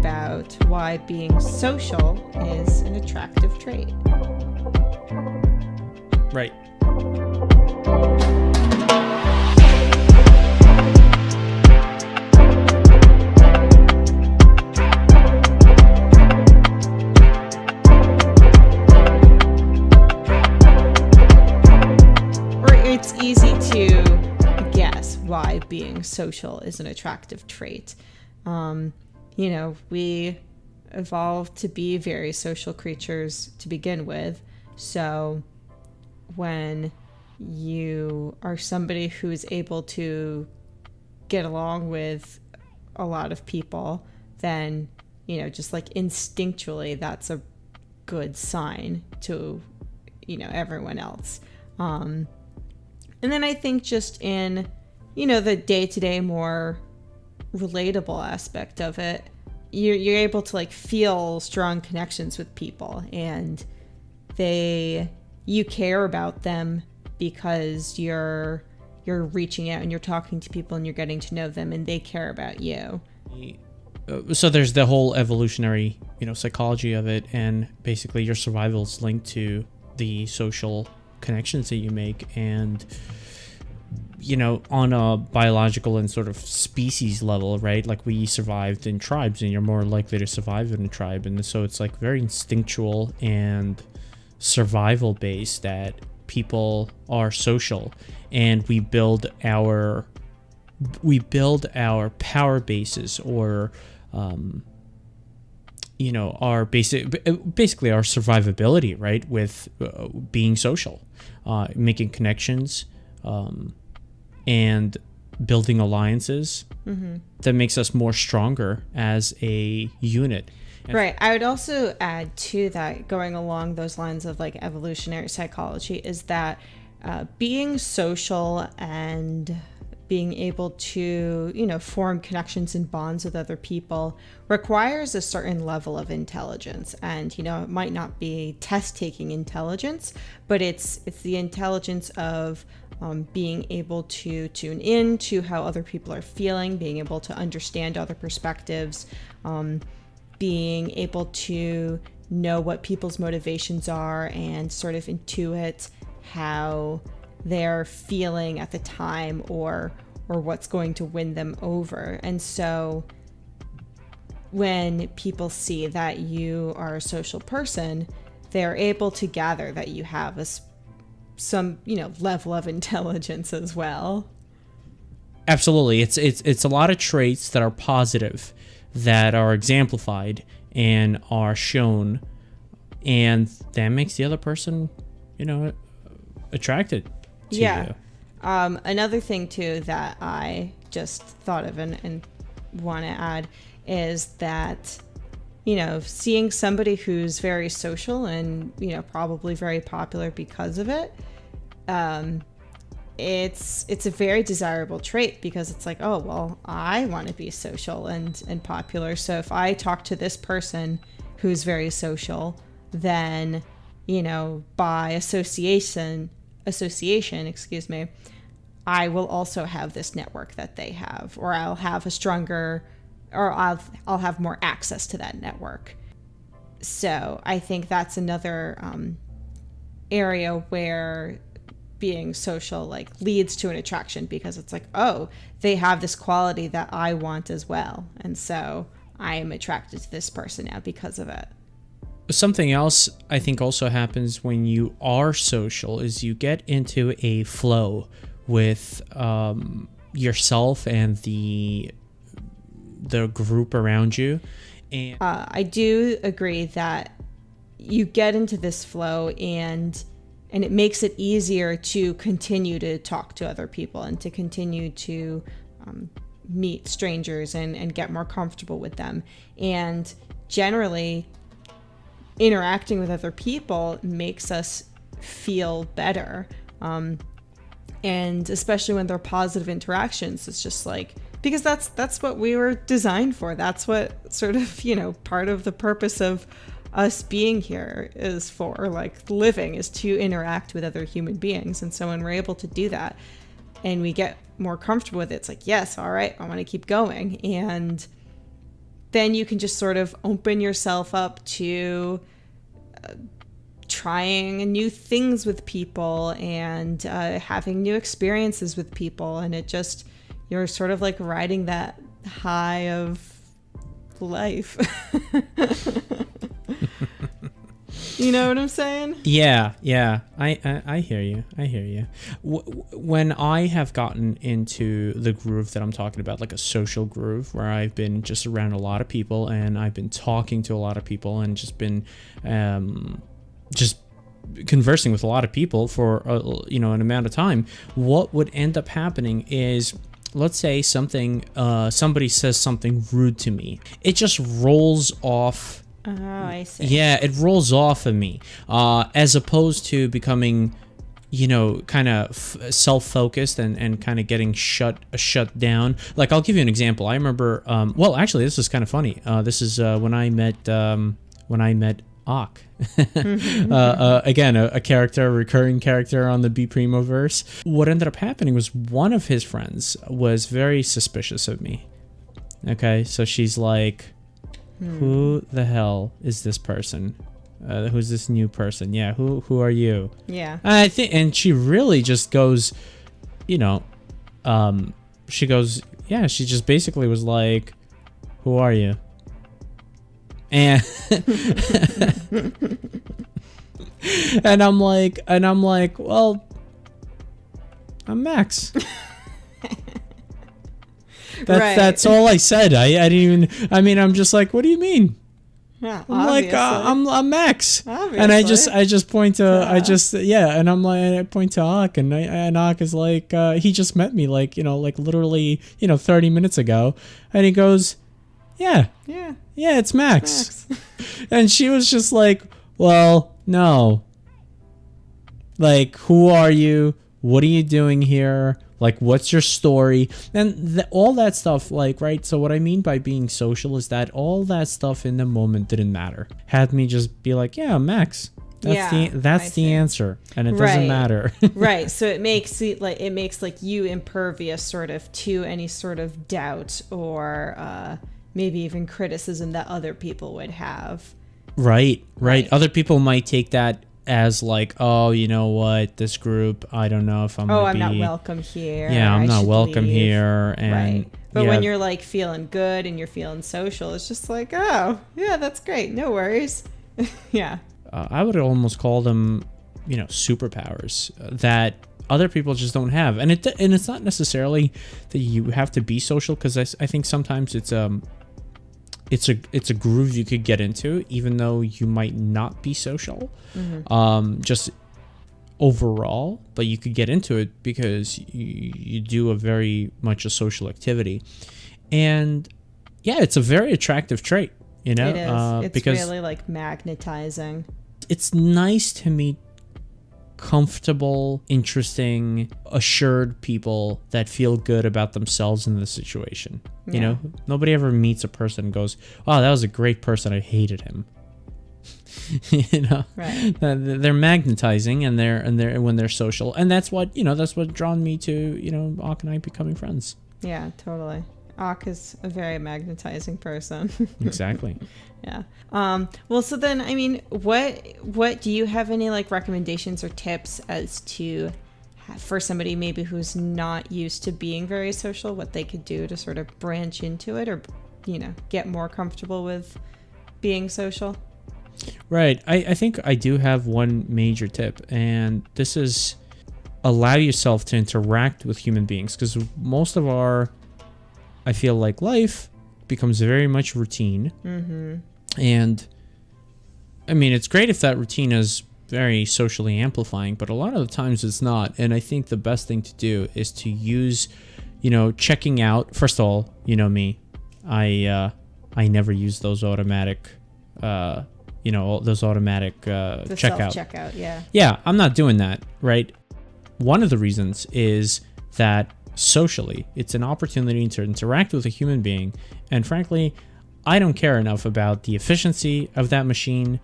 about why being social is an attractive trait. Right. It's easy to guess why being social is an attractive trait. We evolved to be very social creatures to begin with. So when you are somebody who is able to get along with a lot of people, then, just like instinctually, that's a good sign to, everyone else. And then I think just in, the day-to-day more relatable aspect of it, you're able to like feel strong connections with people, and you care about them because you're reaching out and you're talking to people and you're getting to know them, and they care about you. So there's the whole evolutionary, psychology of it, and basically your survival is linked to the social connections that you make. And on a biological and sort of species level, right, like we survived in tribes, and you're more likely to survive in a tribe. And so it's like very instinctual and survival based that people are social, and we build our power bases, or our basically our survivability, right, with being social, making connections, and building alliances. Mm-hmm. That makes us more stronger as a unit. Right. I would also add to that, going along those lines of like evolutionary psychology, is that being social and being able to, form connections and bonds with other people requires a certain level of intelligence. And, it might not be test-taking intelligence, but it's the intelligence of being able to tune in to how other people are feeling, being able to understand other perspectives, being able to know what people's motivations are and sort of intuit how they're feeling at the time, or what's going to win them over. And so when people see that you are a social person, they're able to gather that you have some level of intelligence as well. Absolutely. It's a lot of traits that are positive, that are exemplified and are shown, and that makes the other person, attracted to you. Another thing too that I just thought of and want to add is that, seeing somebody who's very social and, probably very popular because of it, it's a very desirable trait, because it's like, oh, well, I want to be social and popular. So if I talk to this person who's very social, then, by association, I will also have this network that they have, or I'll have I'll have more access to that network. So I think that's another area where being social like leads to an attraction, because it's like, oh, they have this quality that I want as well, and so I am attracted to this person now because of it. Something else I think also happens when you are social is you get into a flow with yourself and the group around you. And I do agree that you get into this flow, and it makes it easier to continue to talk to other people and to continue to meet strangers and get more comfortable with them. And generally, interacting with other people makes us feel better. And especially when they're positive interactions, it's just like, because that's what we were designed for. That's what sort of, part of the purpose of us being here is for, like living, is to interact with other human beings. And so when we're able to do that and we get more comfortable with it, it's like, yes, all right, I want to keep going. And then you can just sort of open yourself up to trying new things with people and having new experiences with people. And you're sort of like riding that high of life. You know what I'm saying? Yeah. I hear you. When I have gotten into the groove that I'm talking about, like a social groove, where I've been just around a lot of people and I've been talking to a lot of people and just been just conversing with a lot of people for an amount of time, what would end up happening is, let's say somebody says something rude to me, it just rolls off. Oh, I see. Yeah, it rolls off of me, as opposed to becoming, kind of self-focused and kind of getting shut down. Like, I'll give you an example. I remember, well, actually, this is kind of funny. This is when I met Ak. Again, a recurring character on the BePrimo verse. What ended up happening was one of his friends was very suspicious of me. Okay, so she's like, who the hell is this person? Who's this new person? Yeah, who are you? Yeah. And she really just goes, she just basically was like, who are you? And and I'm like, well, I'm Max. That's all I said. I didn't even. I mean, I'm just like, what do you mean? Yeah, I'm like, I'm Max. Obviously. And I just point to, and I'm like, I point to Ak, and Ak is like, he just met me like literally 30 minutes ago, and he goes, yeah, it's Max. And she was just like, well, no. Like, who are you? What are you doing here? Like, what's your story? And all that stuff, like, right? So what I mean by being social is that all that stuff in the moment didn't matter. Had me just be like, yeah, Max. That's the answer, and it doesn't matter. Right. So it makes you impervious sort of to any sort of doubt or maybe even criticism that other people would have. Right. Other people might take that as like, oh, you know what, this group, I don't know if I'm not welcome here. Yeah, I'm not welcome here. And right. But when you're like feeling good and you're feeling social, it's just like, oh, yeah, that's great. No worries. Yeah. I would almost call them, superpowers that other people just don't have. And it's not necessarily that you have to be social, because I think sometimes it's a groove you could get into, even though you might not be social, just overall, but you could get into it because you do a very much a social activity. And yeah, it's a very attractive trait, It is. It's because really like magnetizing. It's nice to meet comfortable, interesting, assured people that feel good about themselves in the situation. Yeah. Nobody ever meets a person and goes, wow, that was a great person, I hated him. Right. They're magnetizing and they're when they're social, and that's what drawn me to Ak and I becoming friends. Yeah, totally. Ak is a very magnetizing person. Exactly. Yeah. Well, so then, I mean, what do you have any like recommendations or tips as to for somebody maybe who's not used to being very social, what they could do to sort of branch into it or, get more comfortable with being social? Right. I think I do have one major tip, and this is allow yourself to interact with human beings, because most of I feel like life becomes very much routine. Mm-hmm. And I mean, it's great if that routine is very socially amplifying, but a lot of the times it's not. And I think the best thing to do is to use, checking out. First of all, me, I never use those automatic, checkout. Self-checkout, yeah. Yeah, I'm not doing that, right? One of the reasons is that socially, it's an opportunity to interact with a human being, and frankly, I don't care enough about the efficiency of that machine.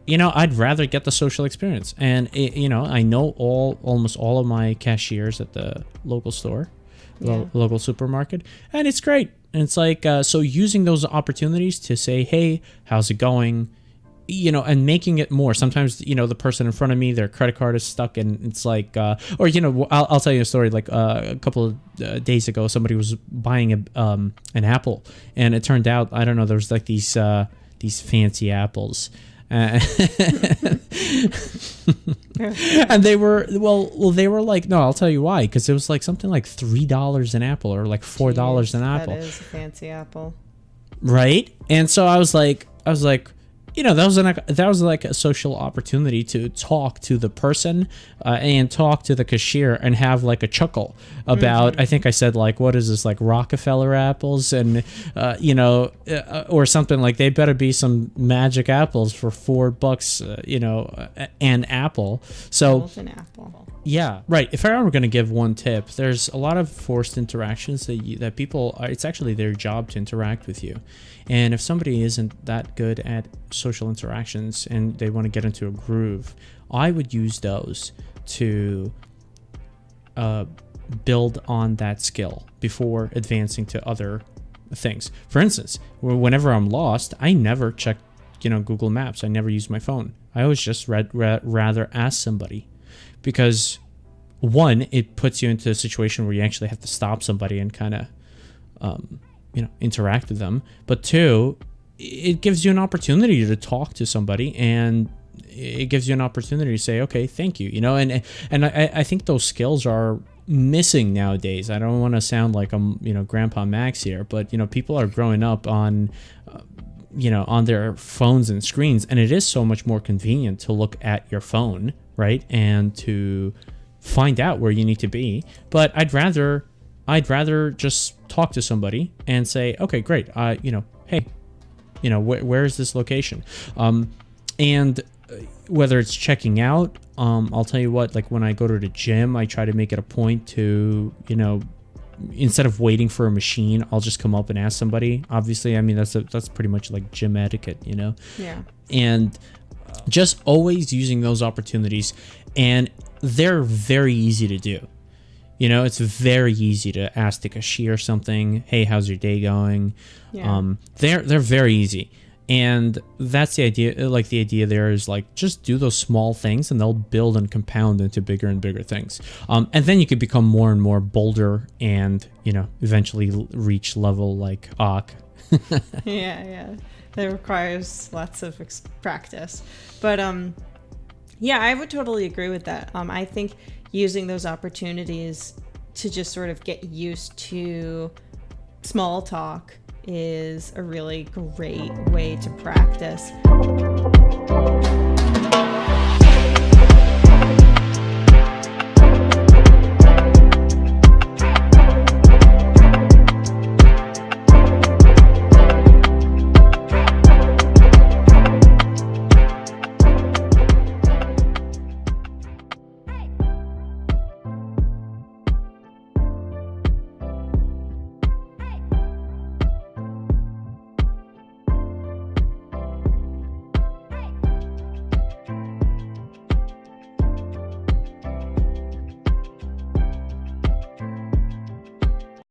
I'd rather get the social experience. And I know almost all of my cashiers at the local store, local supermarket, and it's great. And it's like, so using those opportunities to say, hey, how's it going? And making it more. Sometimes, the person in front of me, their credit card is stuck, and it's like, or, I'll tell you a story. Like a couple of days ago, somebody was buying an apple, and it turned out, I don't know, there was like these fancy apples. And they were they were like, no, I'll tell you why, because it was like something like $3 an apple, or like $4 an apple. That is a fancy apple, right? And so I was like, that was like a social opportunity to talk to the person and talk to the cashier and have like a chuckle about, I think I said, like, what is this, like Rockefeller apples? And, or something like, they better be some magic apples for $4, an apple. So an apple. Yeah, right. If I were going to give one tip, there's a lot of forced interactions that people, it's actually their job to interact with you. And if somebody isn't that good at social interactions and they want to get into a groove, I would use those to build on that skill before advancing to other things. For instance, whenever I'm lost, I never check, Google Maps. I never use my phone. I always just rather ask somebody. Because one, it puts you into a situation where you actually have to stop somebody and kind of, interact with them. But two, it gives you an opportunity to talk to somebody, and it gives you an opportunity to say, okay, thank you. And I think those skills are missing nowadays. I don't want to sound like I'm, Grandpa Max here, but, people are growing up on, on their phones and screens, and it is so much more convenient to look at your phone, right? And to find out where you need to be. But I'd rather just talk to somebody and say, okay, great. Hey, where is this location? And whether it's checking out, I'll tell you what, like when I go to the gym, I try to make it a point to, instead of waiting for a machine, I'll just come up and ask somebody. Obviously, I mean, that's pretty much like gym etiquette, Yeah. And just always using those opportunities, and they're very easy to do. It's very easy to ask the cashier something. Hey, how's your day going? Yeah. They're very easy. And that's the idea. Like the idea there is like, just do those small things and they'll build and compound into bigger and bigger things. And then you could become more and more bolder and, eventually reach level like Ak. Yeah. That requires lots of practice. But yeah, I would totally agree with that. I think using those opportunities to just sort of get used to small talk is a really great way to practice.